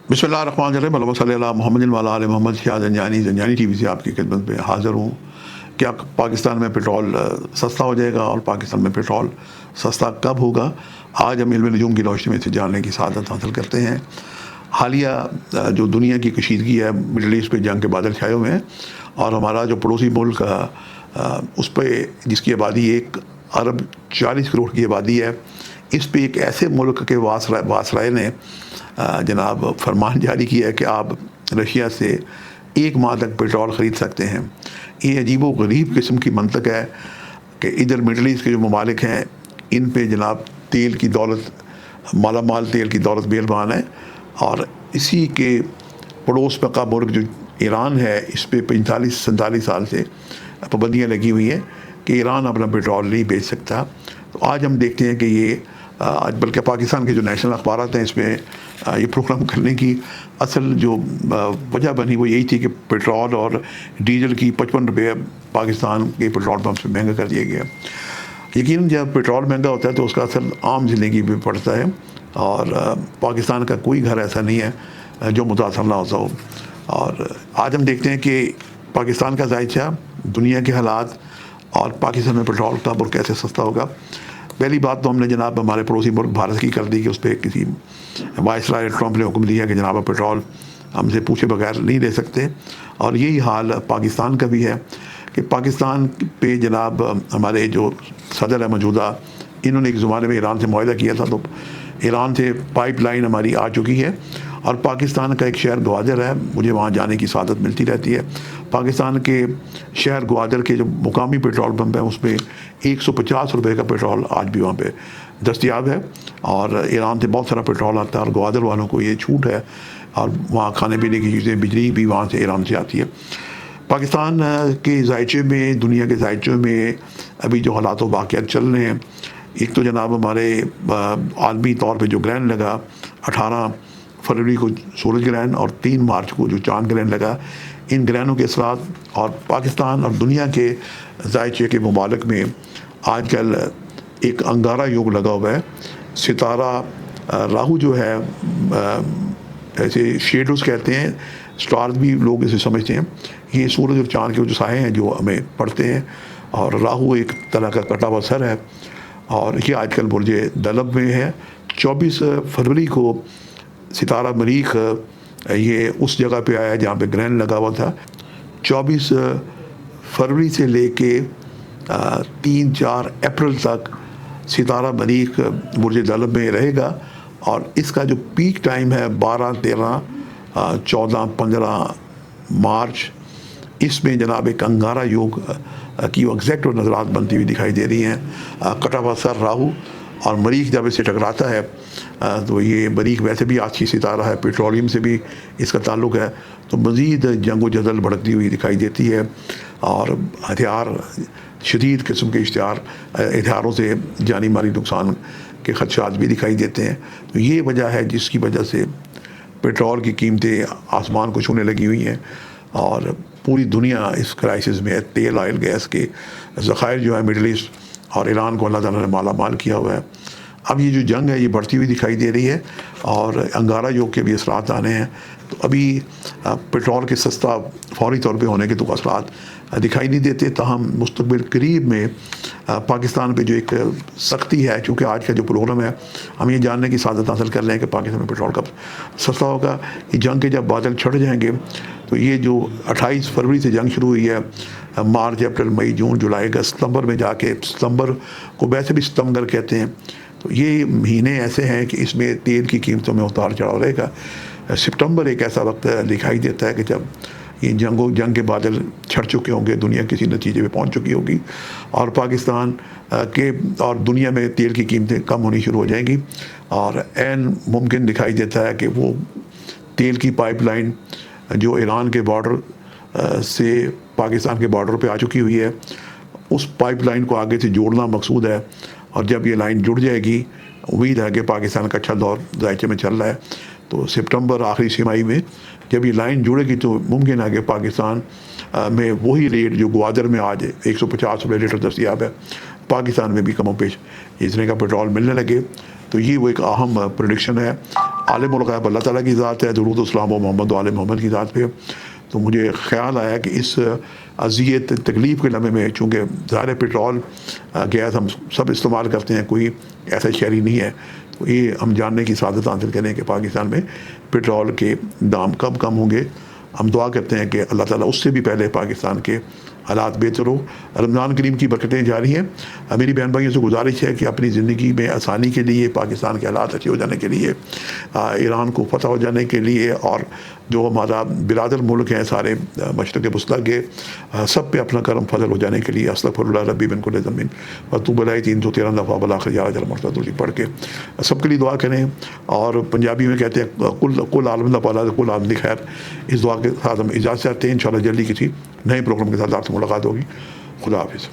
बिस्मिल्लाहिर्रहमानिर्रहीम अल्लाहुम्मा सल्ली अला मुहम्मदिन व अला आलि मोहम्मद। शाह ज़ंजानी टीवी से आपकी खिदमत में हाज़िर हूँ। क्या पाकिस्तान में पेट्रोल सस्ता हो जाएगा और पाकिस्तान में पेट्रोल सस्ता कब होगा, आज हम इल्म नजूम की रोशनी में से जानने की सआदत हासिल करते हैं। हालिया जो दुनिया की कशीदगी है, मिडल ईस्ट पे जंग के बादल छाए हुए हैं और हमारा जो पड़ोसी मुल्क उस पर जिसकी आबादी 1 अरब 40 करोड़ की आबादी है, इस पे एक ऐसे मुल्क के वासराय ने जनाब फरमान जारी किया है कि आप रशिया से 1 माह तक पेट्रोल ख़रीद सकते हैं। ये अजीबो गरीब किस्म की मंतक है कि इधर मिडल ईस्ट के जो ममालिक हैं इन पे जनाब तेल की दौलत, माला माल तेल की दौलत बेलबान है, और इसी के पड़ोस में का मुल्क जो ईरान है, इस पे 45-47 साल से पाबंदियाँ लगी हुई हैं कि ईरान अपना पेट्रोल नहीं बेच सकता। तो आज हम देखते हैं कि ये आज बल्कि पाकिस्तान के जो नेशनल अखबारात हैं इसमें ये प्रोग्राम करने की असल जो वजह बनी वो यही थी कि पेट्रोल और डीजल की 55 रुपये पाकिस्तान के पेट्रोल पंप से महंगा कर दिया गया। यकीन जब पेट्रोल महंगा होता है तो उसका असर आम ज़िंदगी में पड़ता है, और पाकिस्तान का कोई घर ऐसा नहीं है जो मुतासर ना होता हो। और आज हम देखते हैं कि पाकिस्तान का जायचा, दुनिया के हालात और पाकिस्तान में पेट्रोल कब और कैसे सस्ता होगा। पहली बात तो हमने जनाब हमारे पड़ोसी मुल्क भारत की कर दी कि उस पर किसी वाइसराय ट्रंप ने हुक्म दिया कि जनाब आप पेट्रोल हमसे पूछे बगैर नहीं ले सकते, और यही हाल पाकिस्तान का भी है कि पाकिस्तान पे जनाब हमारे जो सदर है मौजूदा, इन्होंने एक ज़माने में ईरान से मुआहदा किया था, तो ईरान से पाइपलाइन हमारी आ चुकी है और पाकिस्तान का एक शहर ग्वादर है, मुझे वहाँ जाने की सआदत मिलती रहती है। पाकिस्तान के शहर ग्वादर के जो मुकामी पेट्रोल पंप है उसमें 150 रुपये का पेट्रोल आज भी वहाँ पे दस्तयाब है, और ईरान से बहुत सारा पेट्रोल आता है और ग्वादर वालों को ये छूट है, और वहाँ खाने पीने की चीज़ें, बिजली भी वहाँ से ईरान से आती है। पाकिस्तान के जायचे में, दुनिया के जायचे में अभी जो हालात वाक़यात चल रहे हैं, एक तो जनाब हमारे आलमी तौर पे जो ग्रहण लगा 18 फरवरी को सूरज ग्रहण और 3 मार्च को जो चांद ग्रहण लगा, इन ग्रहणों के असरात और पाकिस्तान और दुनिया के जायचे के ममालिक में आजकल एक अंगारा योग लगा हुआ है। सितारा राहु जो है, ऐसे शेडोज़ कहते हैं, स्टार्स भी लोग इसे समझते हैं, ये सूरज और चाँद के जो साए हैं जो हमें पड़ते हैं, और राहु एक तरह का कटा हुआ सर है, और ये आजकल बुर्ज दलब में है। 24 फरवरी को सितारा मरीख ये उस जगह पे आया जहाँ पे ग्रहण लगा हुआ था। 24 फरवरी से लेके 3-4 अप्रैल तक सितारा मरीख बुर्ज दलब में रहेगा, और इसका जो पीक टाइम है 12, 13, 14, 15 मार्च, इसमें जनाब एक अंगारा योग की एग्जैक्ट नज़रात बनती हुई दिखाई दे रही हैं। कटा हुआ सर राहु और मरीख जब इसे टकराता है तो ये मरीख वैसे भी आछी सितारा है, पेट्रोलियम से भी इसका ताल्लुक़ है, तो मज़ीद जंग जदल भड़कती हुई दिखाई देती है, और हथियार शदीद किस्म के हथियारों से जानी माली नुकसान के खदशात भी दिखाई देते हैं। तो ये वजह है जिसकी वजह से पेट्रोल की कीमतें आसमान को छूने लगी हुई हैं, और पूरी दुनिया इस क्राइसिस में है। तेल, ऑयल, गैस के ज़खायर जो है मिडल ईस्ट और ईरान को अल्लाह ताला ने माला माल किया हुआ है। अब ये जो जंग है ये बढ़ती हुई दिखाई दे रही है, और अंगारा योग के भी असरात आने हैं। तो अभी पेट्रोल के सस्ता फौरी तौर पे होने के तो असरात दिखाई नहीं देते, ताहम मुस्तक़बिल करीब में पाकिस्तान पे जो एक सख्ती है, चूँकि आज का जो प्रोग्राम है हम ये जानने की सआदत हासिल कर रहे हैं कि पाकिस्तान में पेट्रोल कब सस्ता होगा। ये जंग के जब बादल छट जाएंगे तो ये जो 28 फरवरी से जंग शुरू हुई है, मार्च, अप्रैल, मई, जून, जुलाई, अगस्त, सितंबर में जाके, सितंबर को वैसे भी सितंबर कहते हैं, तो ये महीने ऐसे हैं कि इसमें तेल की कीमतों में उतार चढ़ाव रहेगा। सितंबर एक ऐसा वक्त दिखाई देता है कि जब ये जंग के बादल छट चुके होंगे, दुनिया किसी नतीजे पे पहुंच चुकी होगी, और पाकिस्तान के और दुनिया में तेल की कीमतें कम होनी शुरू हो जाएंगी, और ऐन मुमकिन दिखाई देता है कि वो तेल की पाइपलाइन जो ईरान के बॉर्डर से पाकिस्तान के बॉर्डर पे आ चुकी हुई है, उस पाइपलाइन को आगे से जोड़ना मकसूद है, और जब ये लाइन जुड़ जाएगी, उम्मीद है कि पाकिस्तान का अच्छा दौर जायचे में चल रहा है, तो सितंबर आखिरी तिमाही में जब ये लाइन जुड़ेगी तो मुमकिन है कि पाकिस्तान में वही रेट जो ग्वादर में आज 150 रुपये लीटर दस्तयाब है, पाकिस्तान में भी कमोपेश इतने का पेट्रोल मिलने लगे। तो ये वो एक अहम प्रेडिक्शन है। عالم الغیب اللہ تعالیٰ کی ذات ہے، درود و سلام و محمد و آل محمد کی ذات پہ. تو مجھے خیال آیا کہ اس اذیت تکلیف کے لمحے میں، چونکہ ظاہر پیٹرول گیس ہم سب استعمال کرتے ہیں، کوئی ایسا شہری نہیں ہے، تو یہ ہم جاننے کی سعادت حاصل کریں کہ پاکستان میں پیٹرول کے دام کب کم ہوں گے. ہم دعا کرتے ہیں کہ اللہ تعالیٰ اس سے بھی پہلے پاکستان کے حالات بہتر ہو. رمضان کریم کی برکتیں جاری ہیں. میری بہن بھائیوں سے گزارش ہے کہ اپنی زندگی میں آسانی کے لیے، پاکستان کے حالات اچھے ہو جانے کے لیے، ایران کو فتح ہو جانے کے لیے، اور جو ہمارا برادر ملک ہیں سارے مشرق وسطیٰ کے، سب پہ اپنا کرم فضل ہو جانے کے لیے استغفر اللہ ربی من کل ذنب واتوب الیہ 313 دفعہ بالآخر یا رجل مرتد پڑھ کے سب کے لیے دعا کریں. اور پنجابی میں کہتے ہیں کل عالم دا پالا کل عالم دی خیر. اس دعا کے ساتھ ہم اجازت چاہتے ہیں. انشاءاللہ جلدی کسی نئے پروگرام کے ساتھ آپ سے ملاقات ہوگی. خدا حافظ.